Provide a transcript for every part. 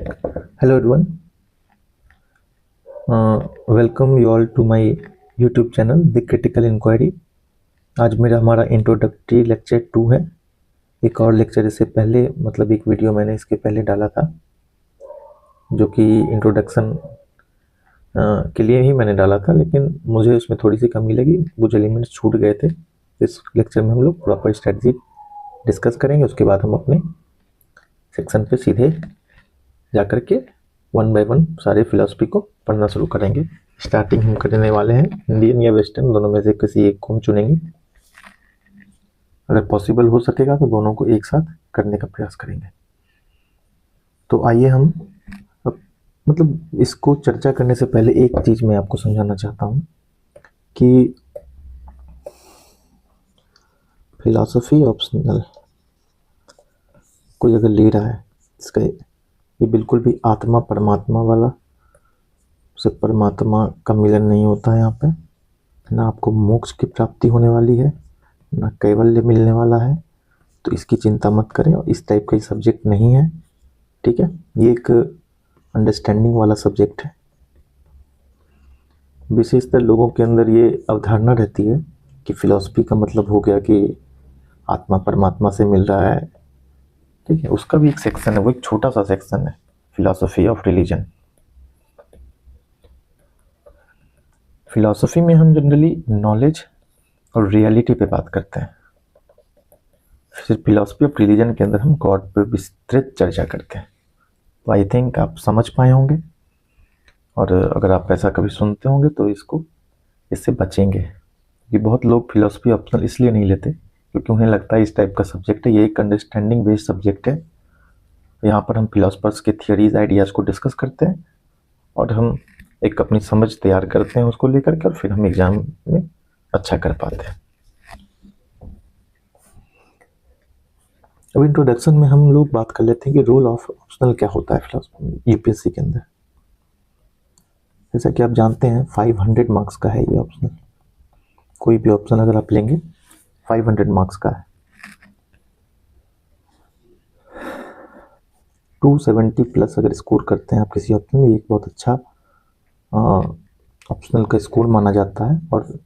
Hello everyone, welcome you all to my YouTube channel The Critical Inquiry। आज हमारा introductory lecture 2 है। एक और लेक्चर इससे पहले मतलब एक वीडियो मैंने इसके पहले डाला था जो कि इंट्रोडक्शन के लिए ही मैंने डाला था, लेकिन मुझे उसमें थोड़ी सी कमी लगी, कुछ एलिमेंट्स छूट गए थे। इस लेक्चर में हम लोग प्रॉपर स्ट्रेटजी डिस्कस करेंगे, उसके बाद हम अपने सेक्शन पे सीधे जा कर के 1 बाय 1 सारे फिलॉसफी को पढ़ना शुरू करेंगे। स्टार्टिंग हम करने वाले हैं इंडियन या वेस्टर्न, दोनों में से किसी एक को हम चुनेंगे। अगर पॉसिबल हो सकेगा तो दोनों को एक साथ करने का प्रयास करेंगे। तो आइए हम मतलब इसको चर्चा करने से पहले एक चीज मैं आपको समझाना चाहता हूँ कि फिलॉसफी ऑप्शनल कोई अगर ले रहा है, इसका ये बिल्कुल भी आत्मा परमात्मा वाला से परमात्मा का मिलन नहीं होता है। यहाँ पे ना आपको मोक्ष की प्राप्ति होने वाली है, ना कैवल्य मिलने वाला है, तो इसकी चिंता मत करें। और इस टाइप का सब्जेक्ट नहीं है, ठीक है। ये एक अंडरस्टैंडिंग वाला सब्जेक्ट है। विशेषतर लोगों के अंदर ये अवधारणा रहती है कि फिलॉसफी का मतलब हो गया कि आत्मा परमात्मा से मिल रहा है, ठीक है। उसका भी एक सेक्शन है, वो एक छोटा सा सेक्शन है, फिलॉसफी ऑफ रिलीजन। फिलॉसफी में हम जनरली नॉलेज और रियलिटी पे बात करते हैं। फिर फिलॉसफी ऑफ रिलीजन के अंदर हम गॉड पर विस्तृत चर्चा करते हैं। तो आई थिंक आप समझ पाए होंगे, और अगर आप ऐसा कभी सुनते होंगे तो इससे बचेंगे। कि बहुत लोग फिलॉसफी ऑप्शनल इसलिए नहीं लेते क्योंकि उन्हें लगता है इस टाइप का सब्जेक्ट है, ये एक अंडरस्टैंडिंग बेस्ड सब्जेक्ट है। यहाँ पर हम फिलोसफर्स के थियरीज आइडियाज़ को डिस्कस करते हैं और हम एक अपनी समझ तैयार करते हैं उसको लेकर के, और फिर हम एग्जाम में अच्छा कर पाते हैं। अब इंट्रोडक्शन में हम लोग बात कर लेते हैं कि रोल ऑफ ऑप्शनल क्या होता है फिलोसफी यूपीएससी के अंदर। जैसा कि आप जानते हैं 500 मार्क्स का है ये ऑप्शनल। कोई भी ऑप्शन अगर आप लेंगे 500 मार्क्स का है। 270 प्लस अगर स्कोर करते हैं आप किसी ऑप्शन में, एक बहुत अच्छा ऑप्शनल का स्कोर माना जाता है। और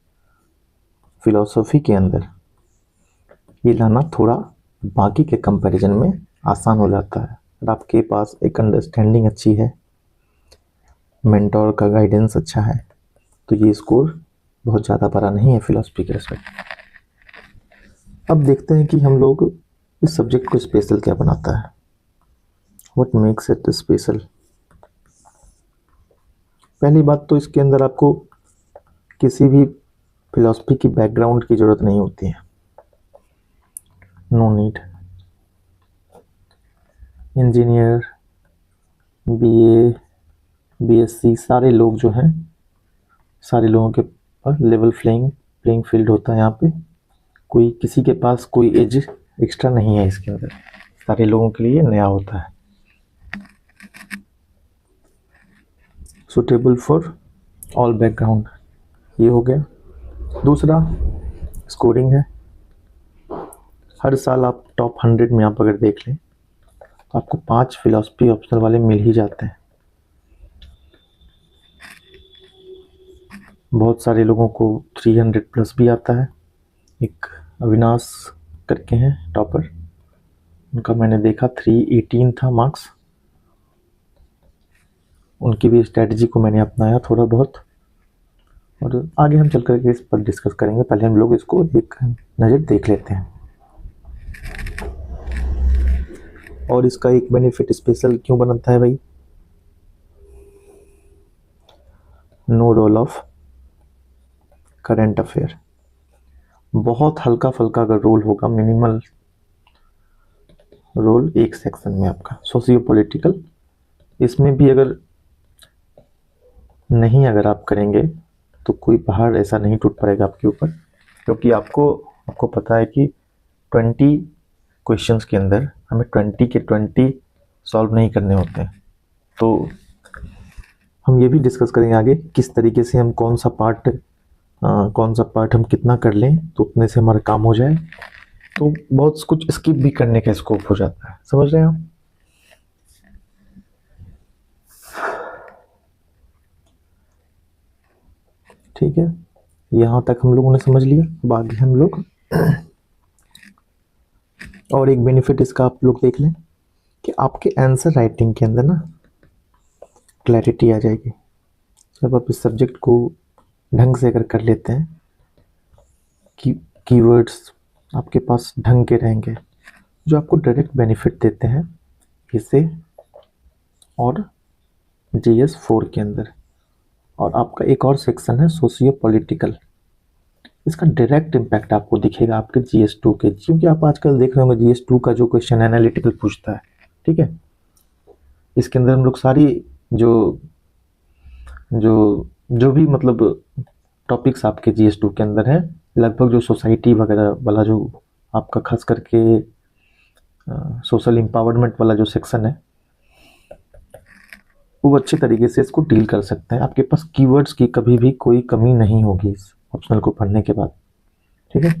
फिलॉसफी के अंदर ये लाना थोड़ा बाकी के कंपैरिजन में आसान हो जाता है। अगर आपके पास एक अंडरस्टैंडिंग अच्छी है, मेंटोर का गाइडेंस अच्छा है, तो ये स्कोर बहुत ज़्यादा बड़ा नहीं है फिलॉसफी के रेस्पेक्ट। अब देखते हैं कि हम लोग इस सब्जेक्ट को स्पेशल क्या बनाता है, व्हाट मेक्स इट स्पेशल। पहली बात तो इसके अंदर आपको किसी भी फिलॉसफी की बैकग्राउंड की ज़रूरत नहीं होती है, no need. Engineer, BA, BSc सारे लोग जो हैं, सारे लोगों के पास लेवल प्लेइंग फील्ड होता है। यहाँ पे कोई किसी के पास कोई एज एक्स्ट्रा नहीं है इसके अंदर, सारे लोगों के लिए नया होता है। सुटेबल फॉर ऑल बैकग्राउंड, ये हो गया। दूसरा स्कोरिंग है। हर साल आप टॉप 100 में आप अगर देख लें तो आपको 5 फिलॉसफी ऑप्शनल वाले मिल ही जाते हैं। बहुत सारे लोगों को 300 प्लस भी आता है। एक अविनाश करके हैं टॉपर, उनका मैंने देखा 318 था मार्क्स। उनकी भी स्ट्रेटजी को मैंने अपनाया थोड़ा बहुत, और आगे हम चल करके इस पर डिस्कस करेंगे। पहले हम लोग इसको एक नज़र देख लेते हैं। और इसका एक बेनिफिट स्पेशल क्यों बनता है भाई, no role of current affair. बहुत हल्का फुल्का अगर रोल होगा, मिनिमल रोल एक सेक्शन में आपका सोशियो पॉलिटिकल, इसमें भी अगर नहीं अगर आप करेंगे तो कोई पहाड़ ऐसा नहीं टूट पड़ेगा आपके ऊपर, क्योंकि आपको पता है कि 20 क्वेश्चंस के अंदर हमें 20 के 20 सॉल्व नहीं करने होते हैं। तो हम ये भी डिस्कस करेंगे आगे किस तरीके से हम कौन सा पार्ट हम कितना कर लें तो उतने से हमारा काम हो जाए। तो बहुत कुछ स्किप भी करने का स्कोप हो जाता है, समझ रहे हैं आप। ठीक है, यहाँ तक हम लोगों ने समझ लिया। बाकी हम लोग और एक बेनिफिट इसका आप लोग देख लें कि आपके आंसर राइटिंग के अंदर ना क्लैरिटी आ जाएगी। जब आप इस सब्जेक्ट को ढंग से अगर कर लेते हैं कि कीवर्ड्स आपके पास ढंग के रहेंगे जो आपको डायरेक्ट बेनिफिट देते हैं इससे और GS4 के अंदर। और आपका एक और सेक्शन है सोशियो पॉलिटिकल, इसका डायरेक्ट इम्पैक्ट आपको दिखेगा आपके GS2 के, क्योंकि आप आजकल देख रहे होंगे GS2 का जो क्वेश्चन एनालिटिकल पूछता है, ठीक है। इसके अंदर हम लोग सारी जो जो जो भी मतलब टॉपिक्स आपके GS2 के अंदर है, लगभग जो सोसाइटी वगैरह वाला जो आपका खास करके सोशल एम्पावरमेंट वाला जो सेक्शन है वो अच्छे तरीके से इसको डील कर सकते हैं। आपके पास कीवर्ड्स की कभी भी कोई कमी नहीं होगी इस ऑप्शनल को पढ़ने के बाद, ठीक है।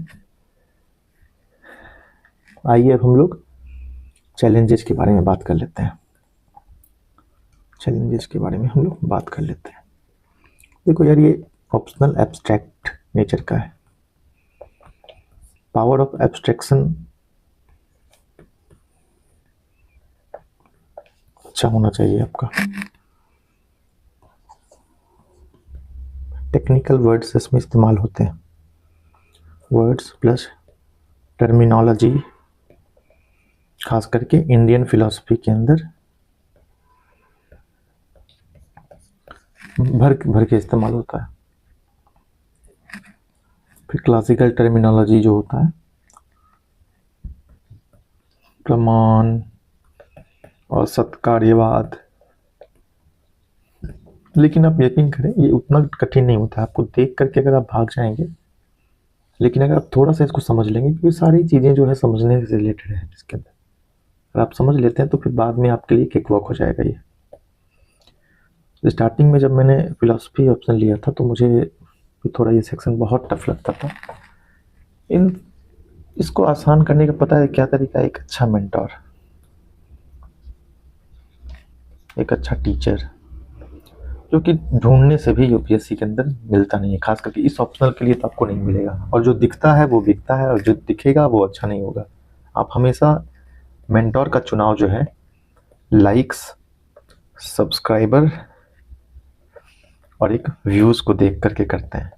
आइए अब हम लोग चैलेंजेस के बारे में बात कर लेते हैं। चैलेंजेस के बारे में हम लोग बात कर लेते हैं। देखो यार, ये ऑप्शनल एब्स्ट्रैक्ट नेचर का है। पावर ऑफ एब्स्ट्रैक्शन अच्छा होना चाहिए आपका। टेक्निकल वर्ड्स इसमें इस्तेमाल होते हैं, वर्ड्स प्लस टर्मिनोलॉजी, खास करके इंडियन फिलॉसफी के अंदर भर के इस्तेमाल होता है। फिर क्लासिकल टर्मिनोलॉजी जो होता है, प्रमाण और सत्कार्यवाद। लेकिन आप यकीन करें ये उतना कठिन नहीं होता है, आपको देख करके अगर आप भाग जाएंगे, लेकिन अगर आप थोड़ा सा इसको समझ लेंगे, क्योंकि सारी चीज़ें जो है समझने से रिलेटेड है इसके अंदर, अगर आप समझ लेते हैं तो फिर बाद में आपके लिए किक वॉक हो जाएगा ये। स्टार्टिंग में जब मैंने फिलॉसफी ऑप्शन लिया था तो मुझे थोड़ा ये सेक्शन बहुत टफ लगता था। इसको आसान करने का पता है क्या तरीका है? एक अच्छा मेंटोर, एक अच्छा टीचर, जो कि ढूंढने से भी यूपीएससी के अंदर मिलता नहीं है। खास करके इस ऑप्शनल के लिए तो आपको नहीं मिलेगा, और जो दिखता है वो बिकता है, और जो दिखेगा वो अच्छा नहीं होगा। आप हमेशा मेंटोर का चुनाव जो है लाइक्स, सब्सक्राइबर और एक व्यूज़ को देख करके करते हैं,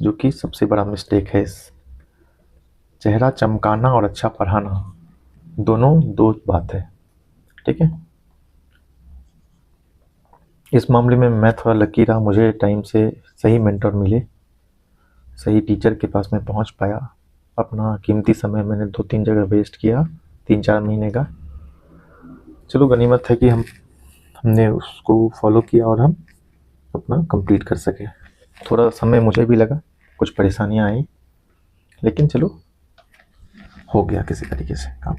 जो कि सबसे बड़ा मिस्टेक है। इस चेहरा चमकाना और अच्छा पढ़ाना दोनों दो बात है, ठीक है। इस मामले में मैं थोड़ा लकी रहा, मुझे टाइम से सही मेंटर मिले, सही टीचर के पास मैं पहुंच पाया। अपना कीमती समय मैंने 2-3 जगह वेस्ट किया 3-4 महीने का। चलो गनीमत है कि हमने उसको फॉलो किया और हम अपना कंप्लीट कर सके। थोड़ा समय मुझे भी लगा, कुछ परेशानियां आई, लेकिन चलो हो गया किसी तरीके से काम।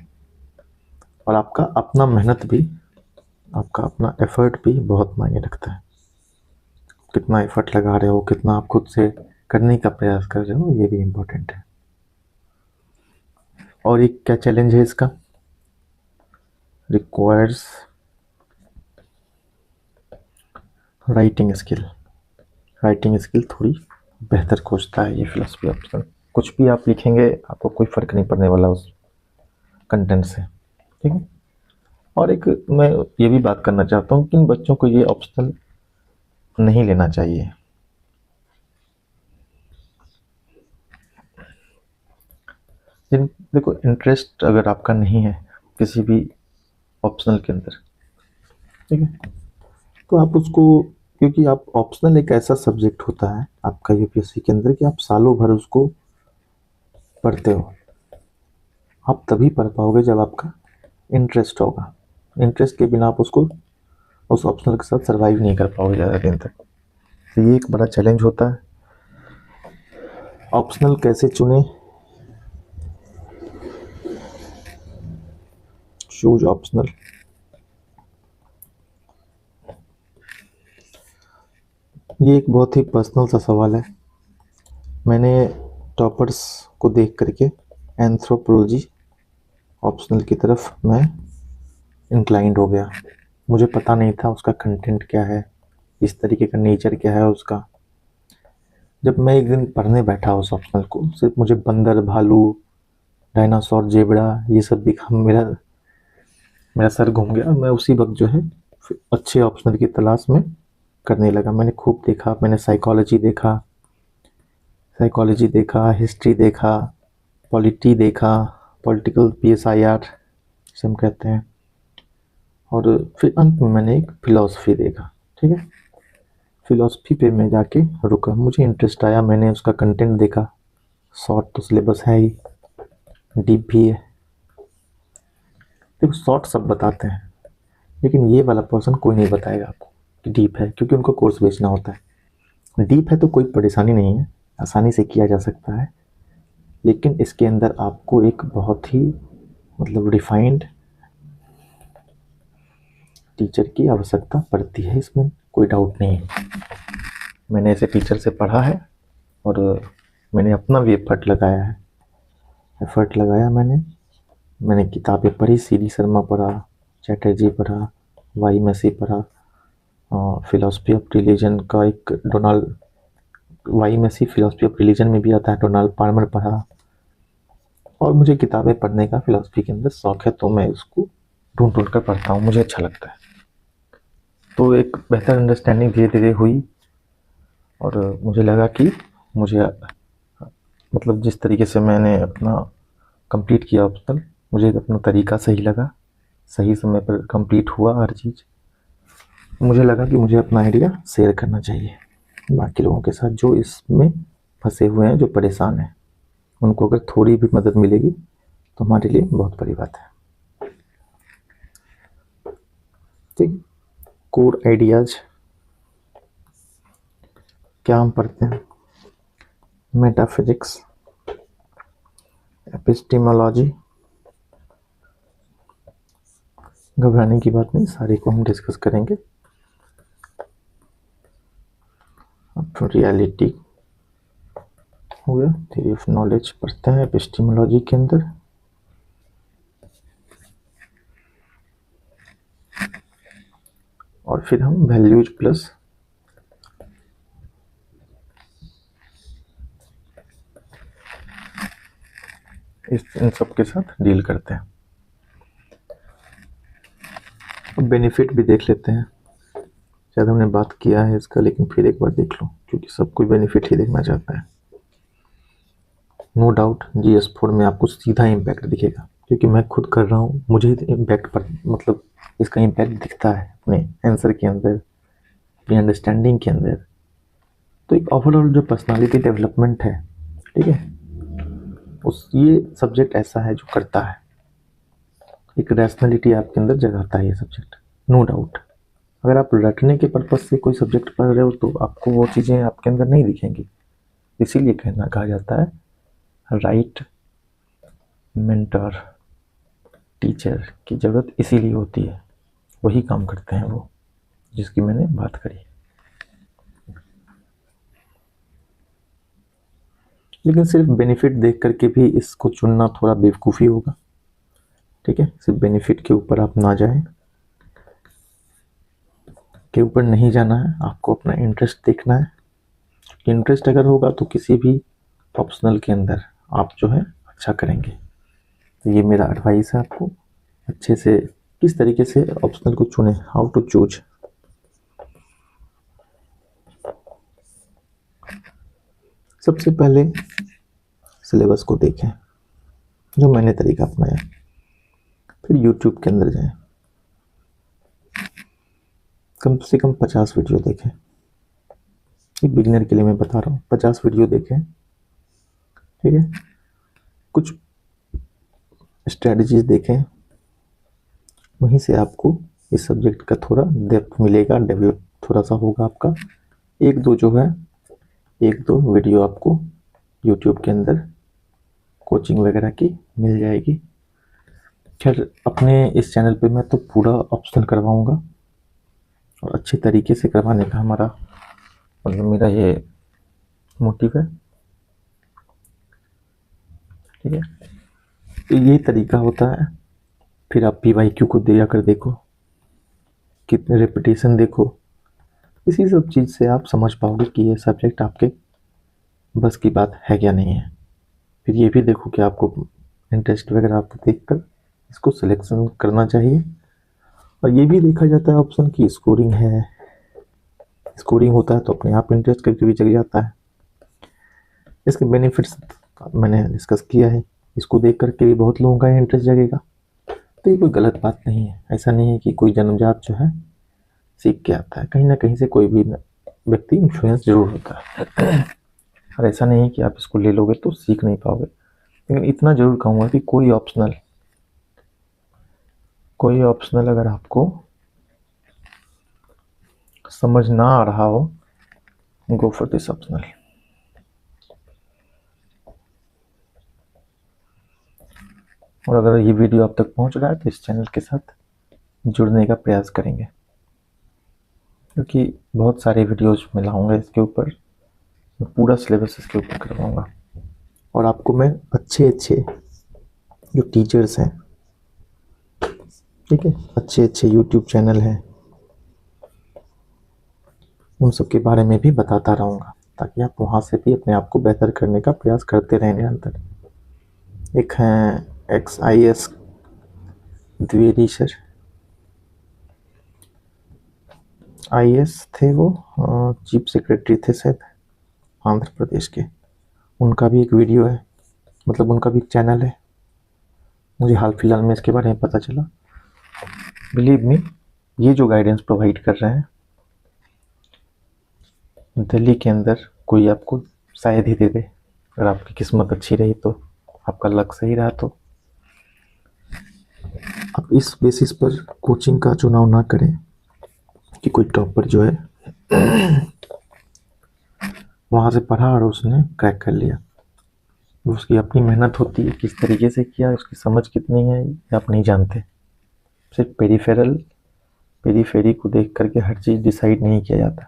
और आपका अपना मेहनत भी, आपका अपना एफर्ट भी बहुत मायने रखता है। कितना एफर्ट लगा रहे हो, कितना आप खुद से करने का प्रयास कर रहे हो, ये भी इम्पोर्टेंट है। और एक क्या चैलेंज है इसका? Requires writing skill. Writing skill थोड़ी बेहतर खोजता है ये फिलॉसफी ऑप्शन। कुछ भी आप लिखेंगे आपको कोई फ़र्क नहीं पड़ने वाला उस कंटेंट से, ठीक है। और एक मैं ये भी बात करना चाहता हूँ कि इन बच्चों को ये ऑप्शनल नहीं लेना चाहिए। देखो, इंटरेस्ट अगर आपका नहीं है किसी भी ऑप्शनल के अंदर, ठीक है, तो आप उसको, क्योंकि आप ऑप्शनल एक ऐसा सब्जेक्ट होता है आपका यूपीएससी के अंदर कि आप सालों भर उसको पढ़ते हो। आप तभी पढ़ पाओगे जब आपका इंटरेस्ट होगा। इंटरेस्ट के बिना आप उसको उस ऑप्शनल के साथ सर्वाइव नहीं कर पाओगे ज़्यादा दिन तक। तो ये एक बड़ा चैलेंज होता है। ऑप्शनल कैसे चुने? Choose optional. ये एक बहुत ही पर्सनल सा सवाल है। मैंने टॉपर्स को देख करके एंथ्रोपोलॉजी ऑप्शनल की तरफ मैं इंक्लाइंड हो गया। मुझे पता नहीं था उसका कंटेंट क्या है, इस तरीके का नेचर क्या है उसका, जब मैं एक दिन पढ़ने बैठा उस ऑप्शनल को, सिर्फ मुझे बंदर, भालू, डायनासोर, जेबड़ा ये सब दिखा, मेरा सर घूम गया। मैं उसी वक्त जो है फिर अच्छे ऑप्शनल की तलाश में करने लगा। मैंने खूब देखा, मैंने साइकोलॉजी देखा, हिस्ट्री देखा, पॉलिटी देखा, पॉलिटिकल PSIR जिसे हम कहते हैं, और फिर अंत में मैंने एक फ़िलॉसफी देखा। ठीक है, फ़िलॉसफी पे मैं जाके रुका, मुझे इंटरेस्ट आया, मैंने उसका कंटेंट देखा। शॉर्ट तो सिलेबस है ही, डीप भी है। देखो शॉर्ट सब बताते हैं, लेकिन ये वाला पर्सन कोई नहीं बताएगा आपको कि डीप है, क्योंकि उनको कोर्स बेचना होता है। डीप है तो कोई परेशानी नहीं है, आसानी से किया जा सकता है, लेकिन इसके अंदर आपको एक बहुत ही मतलब रिफाइंड टीचर की आवश्यकता पड़ती है, इसमें कोई डाउट नहीं है। मैंने ऐसे टीचर से पढ़ा है और मैंने अपना भी एफर्ट लगाया। मैंने किताबें पढ़ी, CD शर्मा पढ़ा, चैटर्जी पढ़ा, वाई मैसी पढ़ा, फिलॉसफी ऑफ रिलीजन का एक Y Masih philosophy of religion में भी आता है, डोनाल्ड पार्मर पढ़ा। और मुझे किताबें पढ़ने का फिलॉसफी के अंदर शौक है, तो मैं उसको ढूंढ कर पढ़ता हूँ, मुझे अच्छा लगता है। तो एक बेहतर अंडरस्टैंडिंग धीरे धीरे हुई और मुझे लगा कि मुझे मतलब जिस तरीके से मैंने अपना कंप्लीट किया ऑप्शनल, मुझे अपना तरीका सही लगा, सही समय पर कंप्लीट हुआ हर चीज़। मुझे लगा कि मुझे अपना आइडिया शेयर करना चाहिए बाकी लोगों के साथ, जो इसमें फंसे हुए हैं, जो परेशान हैं। उनको अगर थोड़ी भी मदद मिलेगी तो हमारे लिए बहुत बड़ी बात है। ठीक, कोर आइडियाज क्या हम पढ़ते हैं? मेटाफिजिक्स, एपिस्टेमोलॉजी, घबराने की बात नहीं, सारे को हम डिस्कस करेंगे। अब रियलिटी हो गया, थ्योरी ऑफ नॉलेज पढ़ते हैं एपिस्टेमोलॉजी के अंदर। और फिर हम वैल्यूज प्लस इन सब के साथ डील करते हैं। अब बेनिफिट भी देख लेते हैं, शायद हमने बात किया है इसका, लेकिन फिर एक बार देख लो, क्योंकि सब कोई बेनिफिट ही देखना चाहता है। नो डाउट GS4 में आपको सीधा इम्पैक्ट दिखेगा, क्योंकि मैं खुद कर रहा हूँ, मुझे इम्पैक्ट पर मतलब इसका इम्पैक्ट दिखता है अपने आंसर के अंदर, अपनी अंडरस्टैंडिंग के अंदर। तो एक ओवरऑल जो पर्सनालिटी डेवलपमेंट है, ठीक है, ये सब्जेक्ट ऐसा है जो करता है, एक रैशनैलिटी आपके अंदर जगाता है ये सब्जेक्ट, नो डाउट। अगर आप रटने के पर्पज से कोई सब्जेक्ट पढ़ रहे हो तो आपको वो चीज़ें आपके अंदर नहीं दिखेंगी। इसीलिए कहा जाता है राइट मेंटर, टीचर की ज़रूरत इसीलिए होती है, वही काम करते हैं वो जिसकी मैंने बात करी। लेकिन सिर्फ बेनिफिट देख करके भी इसको चुनना थोड़ा बेवकूफ़ी होगा। ठीक है, सिर्फ बेनिफिट के ऊपर आप ना जाएं, के ऊपर नहीं जाना है, आपको अपना इंटरेस्ट देखना है। इंटरेस्ट अगर होगा तो किसी भी ऑप्शनल के अंदर आप जो है अच्छा करेंगे। तो ये मेरा एडवाइस है आपको, अच्छे से किस तरीके से ऑप्शनल को चुनें, हाउ टू चूज। सबसे पहले सिलेबस को देखें, जो मैंने तरीका अपनाया, फिर यूट्यूब के अंदर जाएं, कम से कम 50 वीडियो देखें। एक बिगिनर के लिए मैं बता रहा हूँ, 50 वीडियो देखें, ठीक है, कुछ स्ट्रेटजीज देखें, वहीं से आपको इस सब्जेक्ट का थोड़ा डेप्थ मिलेगा, डेवलप थोड़ा सा होगा आपका। एक दो वीडियो आपको यूट्यूब के अंदर कोचिंग वगैरह की मिल जाएगी। खैर अपने इस चैनल पे मैं तो पूरा ऑप्शनल करवाऊँगा और अच्छे तरीके से करवाने का हमारा मतलब मेरा ये मोटिव है। ठीक है, तो ये तरीका होता है। फिर आप PYQ को दे जाकर देखो, कितने रेपिटेशन देखो, इसी सब चीज़ से आप समझ पाओगे कि ये सब्जेक्ट आपके बस की बात है क्या नहीं है। फिर ये भी देखो कि आपको इंटरेस्ट वगैरह आपको देखकर इसको सिलेक्शन करना चाहिए। और ये भी देखा जाता है ऑप्शन की स्कोरिंग है, स्कोरिंग होता है तो अपने आप इंटरेस्ट करके भी जग जाता है। इसके बेनिफिट्स मैंने डिस्कस किया है, इसको देख करके भी बहुत लोगों का इंटरेस्ट जगेगा। तो ये कोई गलत बात नहीं है। ऐसा नहीं है कि कोई जन्मजात जो है सीख के आता है, कहीं ना कहीं से कोई भी व्यक्ति इन्फ्लुएंस जरूर होता है। और ऐसा नहीं है कि आप इसको ले लोगे तो सीख नहीं पाओगे। लेकिन इतना जरूर कहूँगा कि कोई ऑप्शनल अगर आपको समझ ना आ रहा हो, गो फॉर दिस ऑप्शनल। और अगर ये वीडियो आप तक पहुंच रहा है तो इस चैनल के साथ जुड़ने का प्रयास करेंगे, क्योंकि बहुत सारे वीडियोज मैं लाऊंगा इसके ऊपर, पूरा सिलेबस इसके ऊपर करवाऊंगा। और आपको मैं अच्छे जो टीचर्स हैं, ठीक है, अच्छे यूट्यूब चैनल हैं, उन सब के बारे में भी बताता रहूँगा, ताकि आप वहाँ से भी अपने आप को बेहतर करने का प्रयास करते रहें निरंतर। एक हैं XIS द्विवेदी सर, IAS थे वो, चीफ सेक्रेटरी थे शायद आंध्र प्रदेश के। उनका भी एक वीडियो है, मतलब उनका भी एक चैनल है। मुझे हाल फिलहाल में इसके बारे में पता चला। बिलीव मी, ये जो गाइडेंस प्रोवाइड कर रहे हैं दिल्ली के अंदर कोई आपको शायद ही दे दे, अगर आपकी किस्मत अच्छी रही तो, आपका लक सही रहा तो। आप इस बेसिस पर कोचिंग का चुनाव ना करें कि कोई टॉपर जो है वहाँ से पढ़ा और उसने क्रैक कर लिया। उसकी अपनी मेहनत होती है, किस तरीके से किया, उसकी समझ कितनी है ये आप नहीं जानते। सिर्फ पेरीफेरी को देख करके हर चीज़ डिसाइड नहीं किया जाता।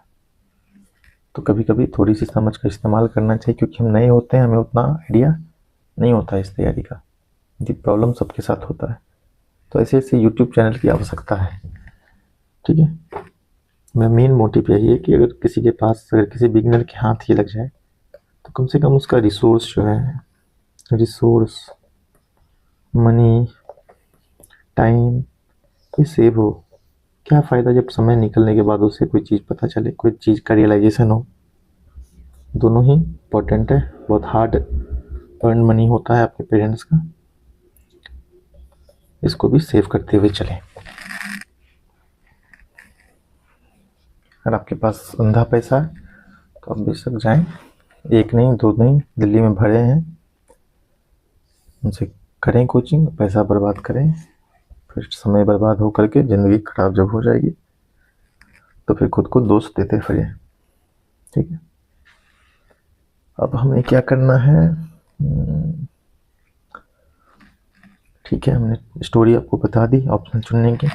तो कभी कभी थोड़ी सी समझ का इस्तेमाल करना चाहिए, क्योंकि हम नए होते हैं, हमें उतना आइडिया नहीं होता है इस तैयारी का। ये प्रॉब्लम सबके साथ होता है। तो ऐसे यूट्यूब चैनल की आवश्यकता है, ठीक है। मेरा मेन मोटिव यही है कि अगर किसी के पास, अगर किसी बिगनर के हाथ ये लग जाए तो कम से कम उसका रिसोर्स जो है, रिसोर्स, मनी, टाइम, ये सेव हो। क्या फ़ायदा जब समय निकलने के बाद उसे कोई चीज़ पता चले, कोई चीज़ का रियलाइजेशन हो। दोनों ही इम्पोर्टेंट है। बहुत हार्ड अर्न मनी होता है आपके पेरेंट्स का, इसको भी सेव करते हुए चलें। अगर आपके पास अंधा पैसा है तो आप बेशक जाएं, एक नहीं दो नहीं, दिल्ली में भरे हैं, उनसे करें कोचिंग, पैसा बर्बाद करें, फिर समय बर्बाद हो करके ज़िंदगी खराब जब हो जाएगी तो फिर खुद को दोष देते फिरें, ठीक है। अब हमें क्या करना है, ठीक है, हमने स्टोरी आपको बता दी ऑप्शन चुनने की।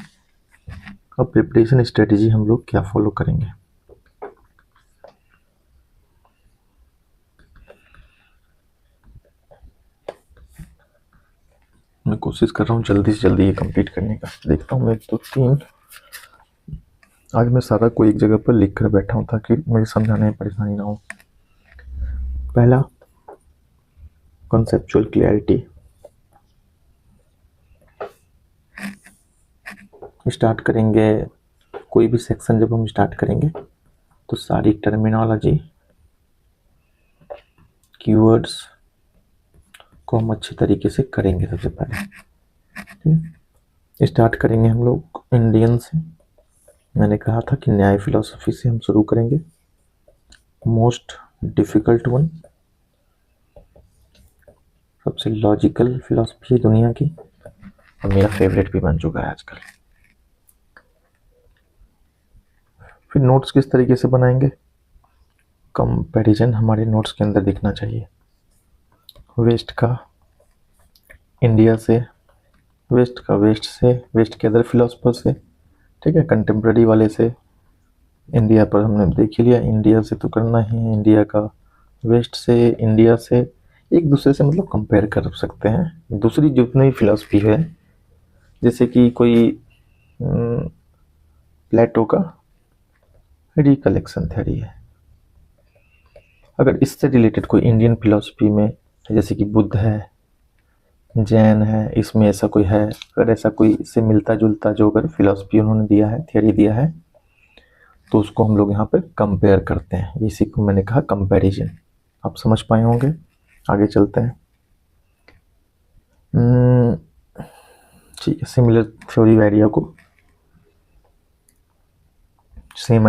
अब प्रिपरेशन स्ट्रेटेजी हम लोग क्या फॉलो करेंगे। मैं कोशिश कर रहा हूँ जल्दी से जल्दी ये कंप्लीट करने का। देखता हूँ मैं 1 2 3, आज मैं सारा कोई एक जगह पर लिख कर बैठा हूँ ताकि मुझे समझाने में परेशानी ना हो। पहला, कॉन्सेप्चुअल क्लैरिटी। स्टार्ट करेंगे कोई भी सेक्शन, जब हम स्टार्ट करेंगे तो सारी टर्मिनोलॉजी, कीवर्ड्स को हम अच्छे तरीके से करेंगे। सबसे पहले स्टार्ट करेंगे हम लोग इंडियन से। मैंने कहा था कि न्याय फिलॉसफी से हम शुरू करेंगे, मोस्ट डिफिकल्ट वन, सबसे लॉजिकल फिलॉसफी है दुनिया की, और मेरा फेवरेट भी बन चुका है आजकल। फिर नोट्स किस तरीके से बनाएंगे, कंपैरिजन हमारे नोट्स के अंदर दिखना चाहिए, वेस्ट का इंडिया से, वेस्ट का वेस्ट से, वेस्ट के अदर फिलोसफर से, ठीक है, कंटेम्प्रेरी वाले से। इंडिया पर हमने देख ही लिया, इंडिया से तो करना ही है, इंडिया का, वेस्ट से, इंडिया से, एक दूसरे से मतलब कंपेयर कर सकते हैं दूसरी जितनी फिलॉसफी है। जैसे कि कोई प्लेटो का रिकलेक्शन थ्योरी है, अगर इससे रिलेटेड कोई इंडियन फिलॉसफी में, जैसे कि बुद्ध है, जैन है, इसमें ऐसा कोई है, अगर ऐसा कोई इससे मिलता जुलता जो अगर फिलॉसफी उन्होंने दिया है, थियरी दिया है, तो उसको हम लोग यहाँ पे कंपेयर करते हैं। इसी को मैंने कहा कंपैरिजन। आप समझ पाए होंगे। आगे चलते हैं। ठीक है, सिमिलर थ्योरी आइडिया को, सेम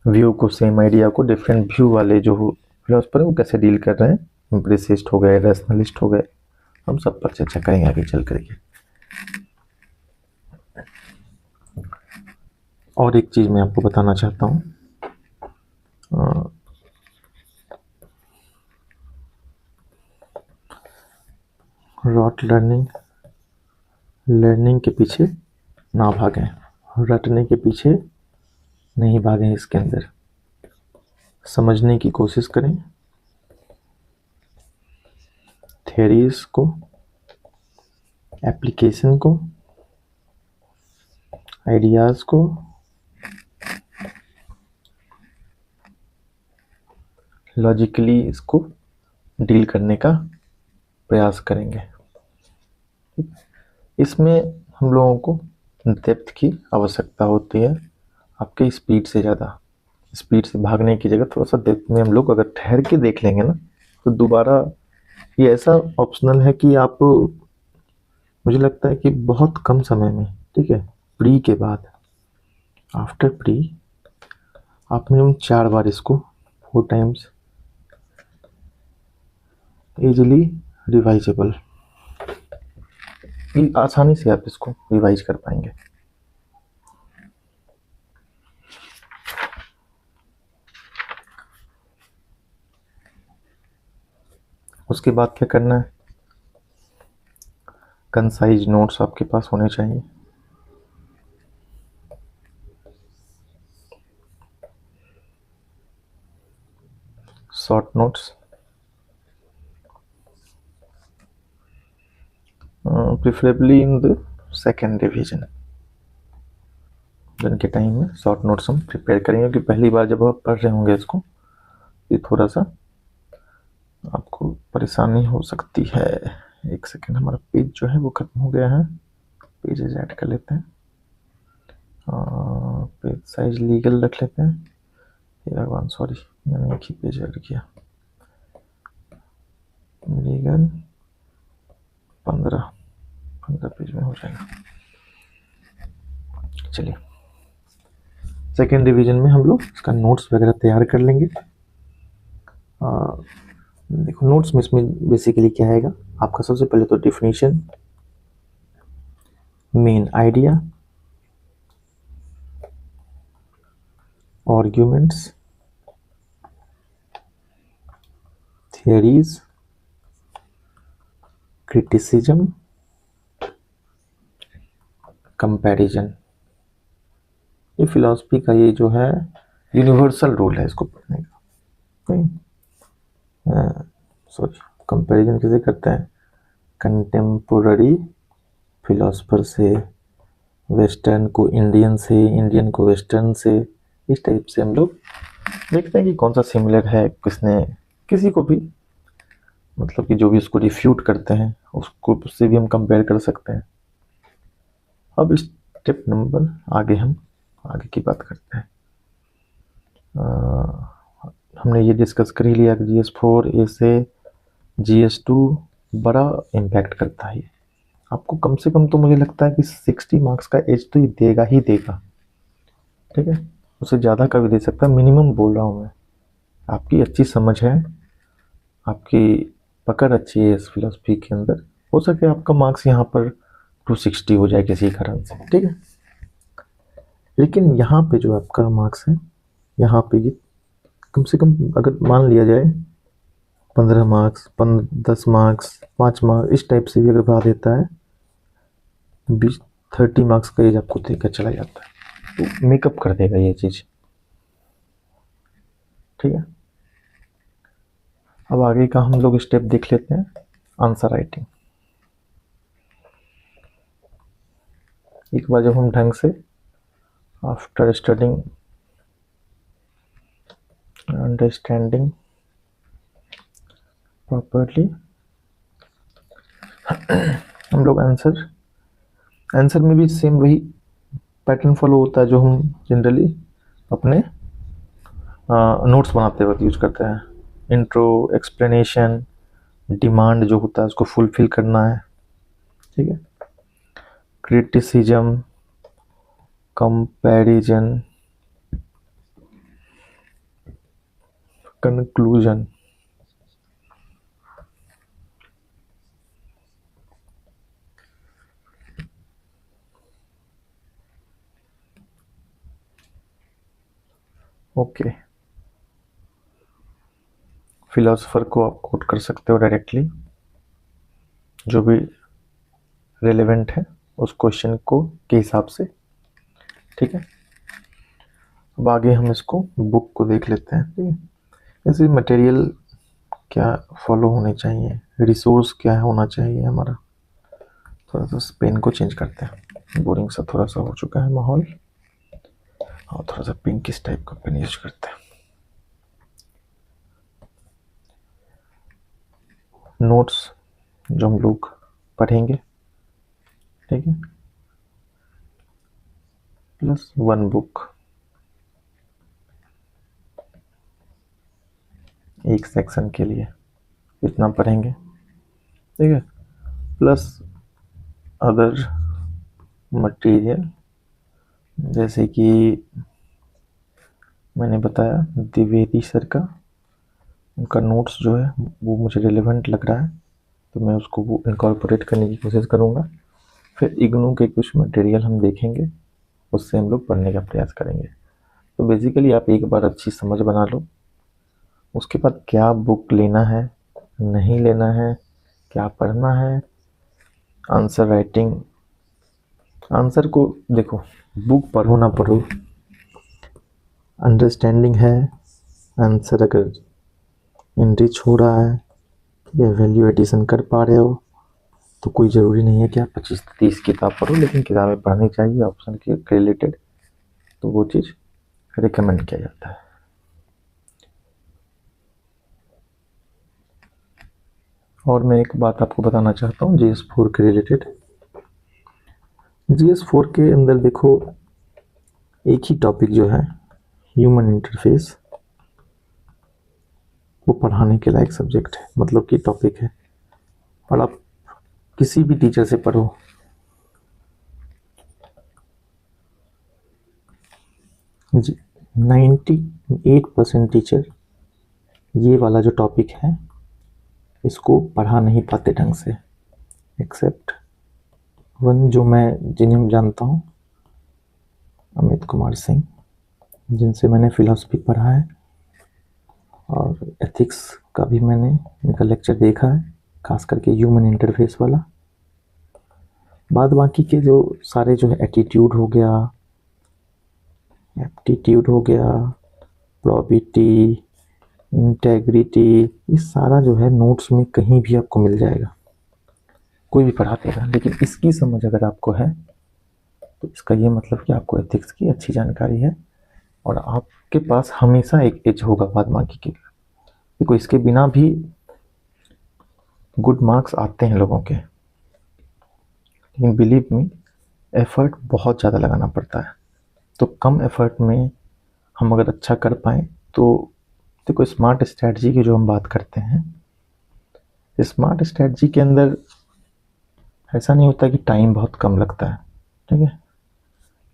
व्यू को, सेम आइडिया को डिफरेंट व्यू वाले जो फिलोसफर है वो कैसे डील कर रहे हैं, एम्प्रिसिस्ट हो गए, रैशनलिस्ट हो गए, हम सब पर चर्चा करेंगे आगे चल करके। और एक चीज़ मैं आपको बताना चाहता हूँ, रॉट लर्निंग के पीछे ना भागें, रटने के पीछे नहीं भागें, इसके अंदर समझने की कोशिश करें, थ्योरीज को, एप्लीकेशन को, आइडियाज़ को लॉजिकली इसको डील करने का प्रयास करेंगे। इसमें हम लोगों को डेप्थ की आवश्यकता होती है, आपके स्पीड से ज़्यादा। स्पीड से भागने की जगह थोड़ा सा डेप्थ में हम लोग अगर ठहर के देख लेंगे ना, तो दोबारा ये ऐसा ऑप्शनल है कि आप, मुझे लगता है कि बहुत कम समय में, ठीक है, प्री के बाद, आफ्टर प्री आप मिनिमम 4 बार इसको 4 टाइम्स इजीली रिवाइजेबल, आसानी से आप इसको रिवाइज कर पाएंगे। उसके बाद क्या करना है, कंसाइज नोट्स आपके पास होने चाहिए। Short notes, preferably in the second revision के टाइम में शॉर्ट नोट्स हम प्रिपेयर करेंगे, क्योंकि पहली बार जब आप पढ़ रहे होंगे इसको, ये थोड़ा सा आपको परेशानी हो सकती है। एक सेकेंड, हमारा पेज जो है वो खत्म हो गया है, पेजेस ऐड कर लेते हैं, पेज साइज लीगल रख लेते हैं। हे भगवान, सॉरी, मैंने एक ही पेज ऐड किया, लीगल 15 पेज में हो जाएगा। चलिए, सेकेंड रिवीजन में हम लोग इसका नोट्स वगैरह तैयार कर लेंगे। देखो नोट्स में इसमें बेसिकली क्या आएगा, आपका सबसे पहले तो definition, main idea, arguments, theories, criticism, comparison. ये फिलॉसफी का ये जो है यूनिवर्सल रूल है इसको पढ़ने का। सॉरी, कंपैरिजन कैसे करते हैं, कंटेम्पोररी फिलोसफर से, वेस्टर्न को इंडियन से, इंडियन को वेस्टर्न से, इस टाइप से हम लोग देखते हैं कि कौन सा सिमिलर है, किसने किसी को भी, मतलब कि जो भी उसको रिफ्यूट करते हैं उसको, उससे भी हम कंपेयर कर सकते हैं। अब स्टेप नंबर आगे हम आगे की बात करते हैं। हमने ये डिस्कस कर ही लिया कि GS4 से GS2 बड़ा इम्पैक्ट करता है। आपको कम से कम तो मुझे लगता है कि 60 मार्क्स का एज तो ये देगा ही देगा, ठीक है, उससे ज़्यादा का भी दे सकता है, मिनिमम बोल रहा हूँ मैं। आपकी अच्छी समझ है, आपकी पकड़ अच्छी है इस फिलोसफी के अंदर, हो सके आपका मार्क्स यहाँ पर 260 हो जाए किसी कारण से, ठीक है। लेकिन यहाँ पे जो आपका मार्क्स है, यहाँ पे ये कम से कम अगर मान लिया जाए 15 मार्क्स, 10 मार्क्स, 5 मार्क्स, इस टाइप से भी अगर बढ़ा देता है, 30 मार्क्स का एज आपको देकर चला जाता है, तो मेकअप कर देगा ये चीज़, ठीक है। अब आगे का हम लोग स्टेप देख लेते हैं, आंसर राइटिंग। एक बार जब हम ढंग से आफ्टर स्टडिंग अंडरस्टैंडिंग प्रॉपर्ली हम लोग आंसर में भी सेम वही पैटर्न फॉलो होता है जो हम जनरली अपने नोट्स बनाते वक्त यूज करते हैं। इंट्रो, एक्सप्लेनेशन, डिमांड जो होता है उसको फुलफिल करना है, ठीक है। Criticism, comparison, conclusion. Okay, philosopher को आप कोट कर सकते हो डायरेक्टली, जो भी रेलेवेंट है उस क्वेश्चन को के हिसाब से, ठीक है। अब आगे हम इसको बुक को देख लेते हैं, ठीक है। ऐसे मटेरियल क्या फॉलो होने चाहिए, रिसोर्स क्या होना चाहिए हमारा। थोड़ा सा पेन को चेंज करते हैं, बोरिंग सा थोड़ा सा हो चुका है माहौल, और थोड़ा सा पिंक इस टाइप का पेन यूज करते हैं। नोट्स जो हम लोग पढ़ेंगे, ठीक है, प्लस 1 बुक, एक सेक्शन के लिए इतना पढ़ेंगे, ठीक है, प्लस अदर मटेरियल जैसे कि मैंने बताया द्विवेदी सर का, उनका नोट्स जो है वो मुझे रिलेवेंट लग रहा है तो मैं उसको वो इनकॉर्पोरेट करने की कोशिश करूँगा। फिर इग्नू के कुछ मटेरियल हम देखेंगे, उससे हम लोग पढ़ने का प्रयास करेंगे। तो बेसिकली आप एक बार अच्छी समझ बना लो, उसके बाद क्या बुक लेना है, नहीं लेना है, क्या पढ़ना है, आंसर राइटिंग। आंसर को देखो, बुक पढ़ो ना पढ़ो, अंडरस्टैंडिंग है, आंसर अगर इनरिच हो रहा है या वैल्यू एडिशन कर पा रहे हो तो कोई ज़रूरी नहीं है कि आप 25-30 किताब पढ़ो, लेकिन किताबें पढ़नी चाहिए ऑप्शन के रिलेटेड, तो वो चीज़ रिकमेंड किया जाता है। और मैं एक बात आपको बताना चाहता हूँ GS4 के रिलेटेड। GS4 के अंदर देखो एक ही टॉपिक जो है ह्यूमन इंटरफेस, वो पढ़ाने के लायक सब्जेक्ट है, मतलब कि टॉपिक है, और आप किसी भी टीचर से पढ़ो, जी 98% टीचर ये वाला जो टॉपिक है इसको पढ़ा नहीं पाते ढंग से, एक्सेप्ट 1 जो मैं जिन्हें जानता हूँ, अमित कुमार सिंह, जिनसे मैंने फिलॉसफी पढ़ा है और एथिक्स का भी मैंने इनका लेक्चर देखा है, खास करके ह्यूमन इंटरफेस वाला। बाद बाकी के जो सारे जो है एटीट्यूड हो गया, एप्टीट्यूड हो गया, प्रोबिटी, इंटेग्रिटी, ये सारा जो है नोट्स में कहीं भी आपको मिल जाएगा, कोई भी पढ़ा देगा। लेकिन इसकी समझ अगर आपको है तो इसका ये मतलब कि आपको एथिक्स की अच्छी जानकारी है और आपके पास हमेशा एक एज होगा बाद बाकी के। देखो इसके बिना भी गुड मार्क्स आते हैं लोगों के, लेकिन बिलीव मी एफर्ट बहुत ज़्यादा लगाना पड़ता है। तो कम एफर्ट में हम अगर अच्छा कर पाएँ तो देखो, स्मार्ट स्ट्रैटेजी की जो हम बात करते हैं, स्मार्ट स्ट्रैटेजी के अंदर ऐसा नहीं होता कि टाइम बहुत कम लगता है, ठीक है,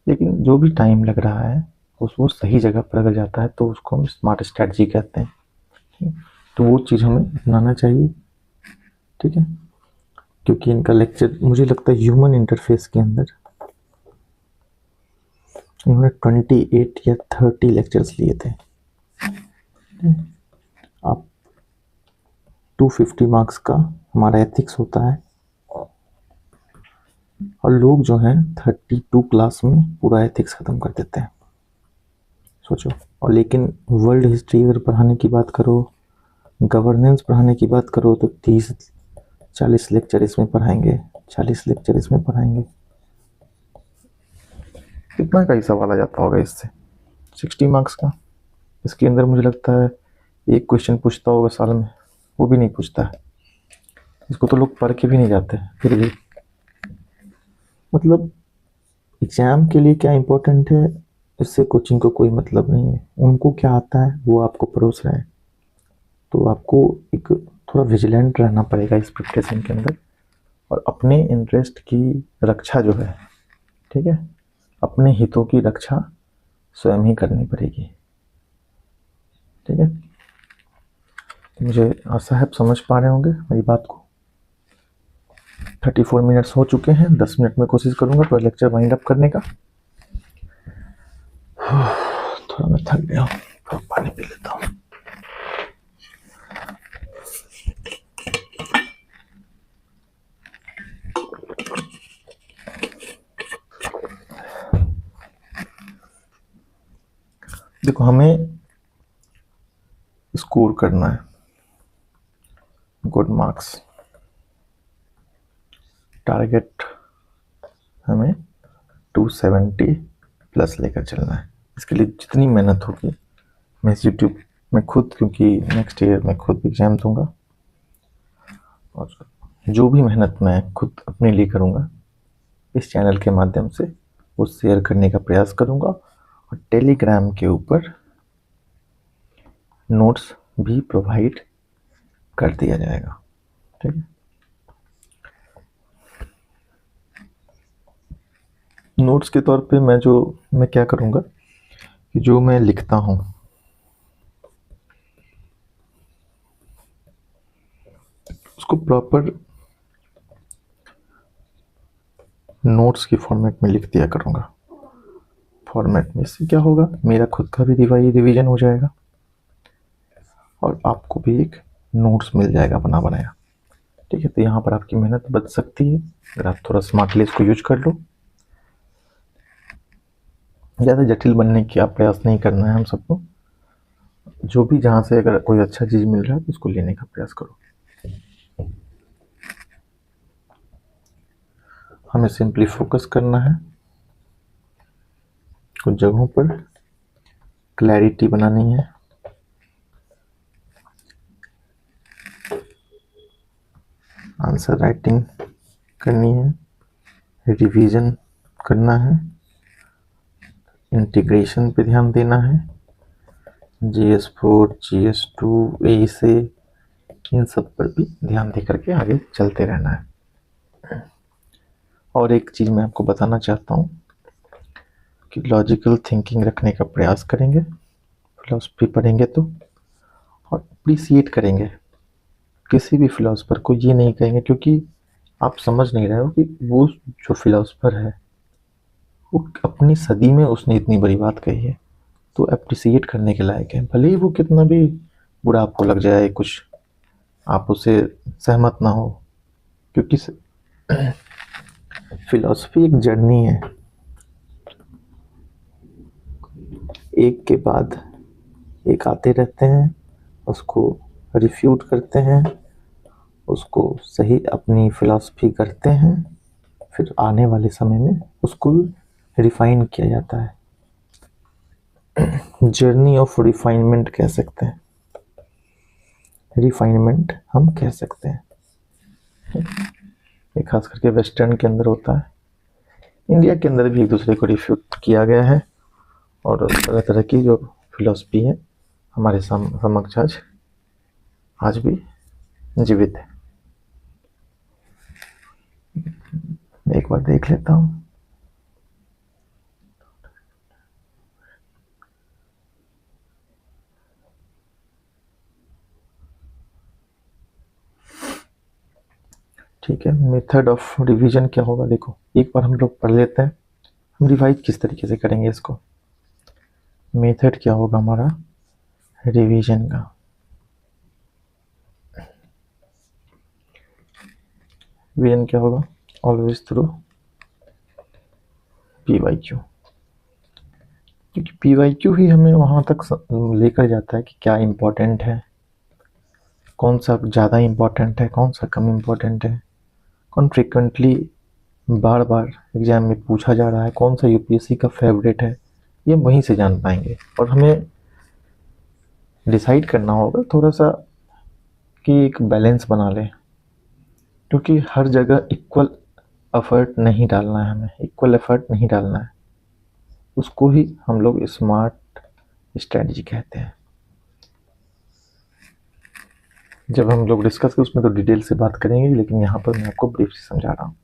लेकिन जो भी टाइम लग रहा है वो सही जगह पर अगर जाता है तो उसको हम स्मार्ट स्ट्रैटेजी कहते हैं, ठीक है? तो वो चीज़ हमें अपनाना चाहिए, ठीक है, क्योंकि इनका लेक्चर मुझे लगता है ह्यूमन इंटरफेस के अंदर इन्होंने 28 या 30 लेक्चर्स लिए थे। आप 250 मार्क्स का हमारा एथिक्स होता है और लोग जो हैं 32 क्लास में पूरा एथिक्स ख़त्म कर देते हैं, सोचो। और लेकिन वर्ल्ड हिस्ट्री अगर पढ़ाने की बात करो, गवर्नेंस पढ़ाने की बात करो तो 30-40 लेक्चर इसमें पढ़ाएंगे, 40 लेक्चर इसमें पढ़ाएंगे। कितना का ही सवाल आ जाता होगा इससे, 60 मार्क्स का, इसके अंदर मुझे लगता है एक क्वेश्चन पूछता होगा साल में, वो भी नहीं पूछता है। इसको तो लोग पढ़ के भी नहीं जाते फिर भी। मतलब एग्जाम के लिए क्या इम्पोर्टेंट है, इससे कोचिंग को कोई मतलब नहीं है। उनको क्या आता है वो आपको परोस रहे हैं, तो आपको एक थोड़ा विजिलेंट रहना पड़ेगा इस प्रिपरेशन के अंदर, और अपने इंटरेस्ट की रक्षा जो है, ठीक है, अपने हितों की रक्षा स्वयं ही करनी पड़ेगी, ठीक है। मुझे आशा है आप समझ पा रहे होंगे मेरी बात को। 34 मिनट्स हो चुके हैं, 10 मिनट में कोशिश करूंगा तो लेक्चर वाइंड अप करने का। थोड़ा मैं थक गया हूँ, थोड़ा पानी पी लेता हूँ। देखो, हमें स्कोर करना है गुड मार्क्स, टारगेट हमें 270 प्लस लेकर चलना है। इसके लिए जितनी मेहनत होगी, मैं यूट्यूब में खुद, क्योंकि नेक्स्ट ईयर मैं खुद एग्जाम दूंगा, और जो भी मेहनत मैं खुद अपने लिए करूंगा इस चैनल के माध्यम से वो शेयर करने का प्रयास करूंगा, और टेलीग्राम के ऊपर नोट्स भी प्रोवाइड कर दिया जाएगा, ठीक है। नोट्स के तौर पे मैं क्या करूंगा कि जो मैं लिखता हूं उसको प्रॉपर नोट्स की फॉर्मेट में लिख दिया करूंगा। फॉर्मेट में इससे क्या होगा, मेरा खुद का भी रिवीजन हो जाएगा और आपको भी एक नोट्स मिल जाएगा बना बनाया, ठीक है। तो यहाँ पर आपकी मेहनत बच सकती है अगर आप थोड़ा स्मार्टली इसको यूज कर लो। ज़्यादा जटिल बनने की आप प्रयास नहीं करना है हम सबको। जो भी जहाँ से अगर कोई अच्छा चीज़ मिल रहा है तो उसको लेने का प्रयास करो। हमें सिंपली फोकस करना है, कुछ जगहों पर क्लैरिटी बनानी है, आंसर राइटिंग करनी है, रिवीजन करना है, इंटीग्रेशन पे ध्यान देना है, GS4 GS2 ए से इन सब पर भी ध्यान दे करके आगे चलते रहना है। और एक चीज़ मैं आपको बताना चाहता हूँ कि लॉजिकल थिंकिंग रखने का प्रयास करेंगे, फिलॉसफी पढ़ेंगे तो, और अप्रिसिएट करेंगे किसी भी फिलोसफर को। ये नहीं कहेंगे क्योंकि आप समझ नहीं रहे हो कि वो जो फिलोसफर है वो अपनी सदी में उसने इतनी बड़ी बात कही है, तो अप्रिसिएट करने के लायक है। भले ही वो कितना भी बुरा आपको लग जाए, कुछ आप उससे सहमत ना हो, क्योंकि फिलॉसफी एक जर्नी है, एक के बाद एक आते रहते हैं, उसको रिफ्यूट करते हैं, उसको सही अपनी फिलॉसफी करते हैं, फिर आने वाले समय में उसको रिफाइन किया जाता है। जर्नी ऑफ रिफाइनमेंट कह सकते हैं, रिफाइनमेंट हम कह सकते हैं। ये खास करके वेस्टर्न के अंदर होता है, इंडिया के अंदर भी एक दूसरे को रिफ्यूट किया गया है, और तरह तरह की जो फिलॉसफी है हमारे समक्ष आज भी जीवित है। एक बार देख लेता हूँ। ठीक है, मेथड ऑफ रिवीजन क्या होगा, देखो एक बार हम लोग पढ़ लेते हैं, हम रिवाइज किस तरीके से करेंगे इसको। मेथड क्या होगा हमारा रिवीजन का, रिवीजन क्या होगा, ऑलवेज थ्रू PYQ, क्योंकि PYQ ही हमें वहाँ तक लेकर जाता है कि क्या इम्पोर्टेंट है, कौन सा ज़्यादा इम्पोर्टेंट है, कौन सा कम इम्पोर्टेंट है, कौन फ्रिक्वेंटली बार बार एग्जाम में पूछा जा रहा है, कौन सा UPSC का फेवरेट है, ये वहीं से जान पाएंगे। और हमें डिसाइड करना होगा थोड़ा सा कि एक बैलेंस बना लें, क्योंकि हर जगह इक्वल एफर्ट नहीं डालना है, हमें इक्वल एफर्ट नहीं डालना है, उसको ही हम लोग स्मार्ट स्ट्रेटजी कहते हैं। जब हम लोग डिस्कस करें उसमें तो डिटेल से बात करेंगे, लेकिन यहाँ पर मैं आपको ब्रीफ से समझा रहा हूँ।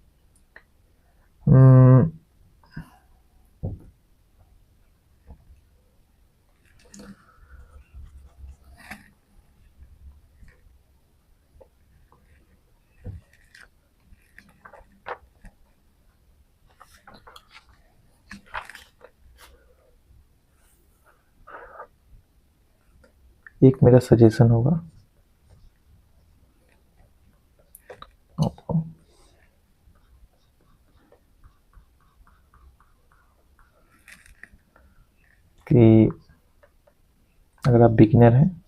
एक मेरा सजेशन होगा आपको कि अगर आप बिगिनर हैं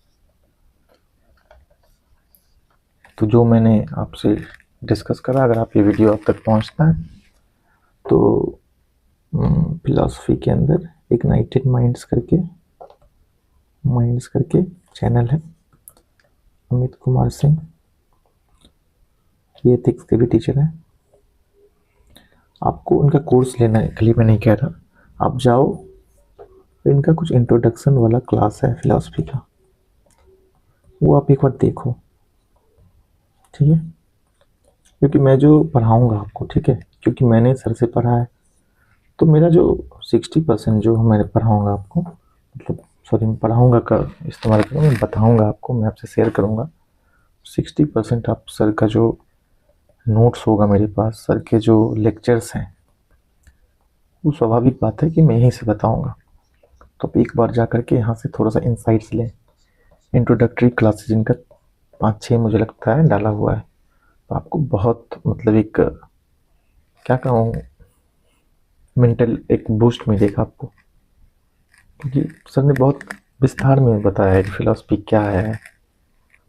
तो जो मैंने आपसे डिस्कस करा, अगर आप ये वीडियो अब तक पहुंचता है तो फिलॉसफी के अंदर इग्नाइटेड माइंड्स करके चैनल है, अमित कुमार सिंह, ये एथिक्स के भी टीचर हैं। आपको उनका कोर्स लेना है, के लिए मैं नहीं कह रहा, आप जाओ, इनका कुछ इंट्रोडक्शन वाला क्लास है फिलॉसफी का, वो आप एक बार देखो, ठीक है। क्योंकि मैं जो पढ़ाऊँगा आपको, ठीक है, क्योंकि मैंने सर से पढ़ा है, तो मेरा जो 60% जो मैं पढ़ाऊँगा आपको, मतलब सॉरी मैं पढ़ाऊँगा का इस्तेमाल करूँगा, मैं बताऊँगा आपको, मैं आपसे शेयर करूँगा, 60% आप सर का जो नोट्स होगा मेरे पास, सर के जो लेक्चर्स हैं, वो स्वाभाविक बात है कि मैं यहीं से बताऊँगा। तो आप एक बार जा करके यहाँ से थोड़ा सा इंसाइट्स लें। इंट्रोडक्टरी क्लासेज इनका 5-6 मुझे लगता है डाला हुआ है, तो आपको बहुत मतलब एक क्या कहूँ, मेंटल एक बूस्ट मिलेगा आपको, क्योंकि सर ने बहुत विस्तार में बताया है कि फिलॉसफी क्या है,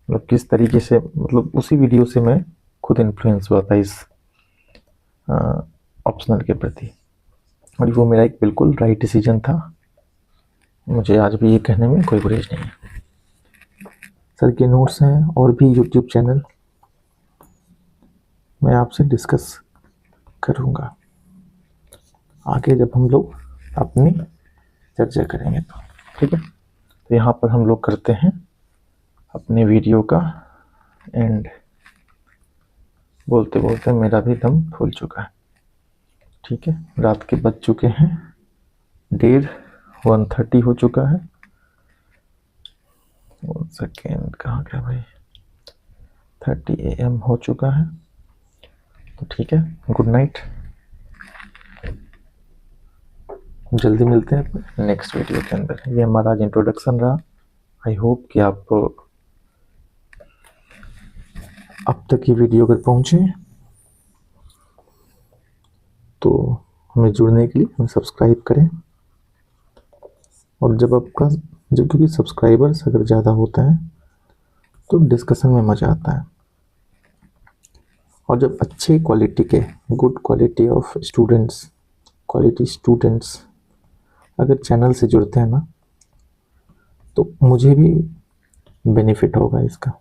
मतलब किस तरीके से, मतलब उसी वीडियो से मैं खुद इन्फ्लुएंस हुआ था इस ऑप्शनल के प्रति, और वो मेरा एक बिल्कुल राइट डिसीजन था। मुझे आज भी ये कहने में कोई गुरेज नहीं है। सर के नोट्स हैं और भी यूट्यूब चैनल मैं आपसे डिस्कस करूँगा आगे जब हम लोग अपनी चर्चा करेंगे तो, ठीक है। तो यहाँ पर हम लोग करते हैं अपने वीडियो का एंड। बोलते बोलते मेरा भी दम फूल चुका है, ठीक है। रात के बज चुके हैं 1:30 हो चुका है। 1 सेकेंड, कहाँ गया भाई, 30 AM हो चुका है, तो ठीक है, गुड नाइट, जल्दी मिलते हैं नेक्स्ट वीडियो के अंदर। ये हमारा आज इंट्रोडक्शन रहा। आई होप कि आप अब तक ये वीडियो अगर पहुंचे तो हमें जुड़ने के लिए हमें सब्सक्राइब करें, और क्योंकि सब्सक्राइबर्स अगर ज़्यादा होता है तो डिस्कशन में मज़ा आता है, और जब अच्छे क्वालिटी के good quality of quality students अगर चैनल से जुड़ते हैं ना, तो मुझे भी बेनिफिट होगा इसका,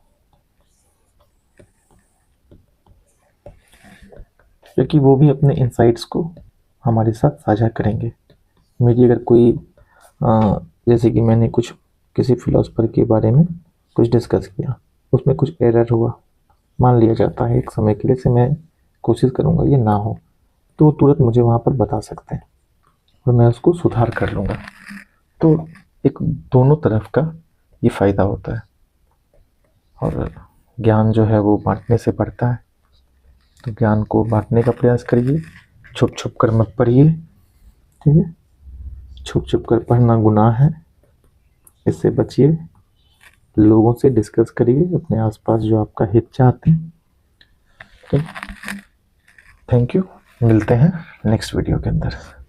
क्योंकि वो भी अपने इंसाइट्स को हमारे साथ साझा करेंगे। मेरी अगर कोई जैसे कि मैंने किसी फिलोसफर के बारे में कुछ डिस्कस किया, उसमें कुछ एरर हुआ, मान लिया जाता है एक समय के लिए से, मैं कोशिश करूँगा ये ना हो, तो तुरंत मुझे वहाँ पर बता सकते हैं और मैं उसको सुधार कर लूँगा। तो एक दोनों तरफ का ये फ़ायदा होता है, और ज्ञान जो है वो बांटने से बढ़ता है, तो ज्ञान को बांटने का प्रयास करिए, छुप छुप कर मत पढ़िए, ठीक है। छुप छुप कर पढ़ना गुनाह है, इससे बचिए, लोगों से डिस्कस करिए अपने आसपास जो आपका हित चाहते हैं, ठीक। थैंक यू, मिलते हैं नेक्स्ट वीडियो के अंदर।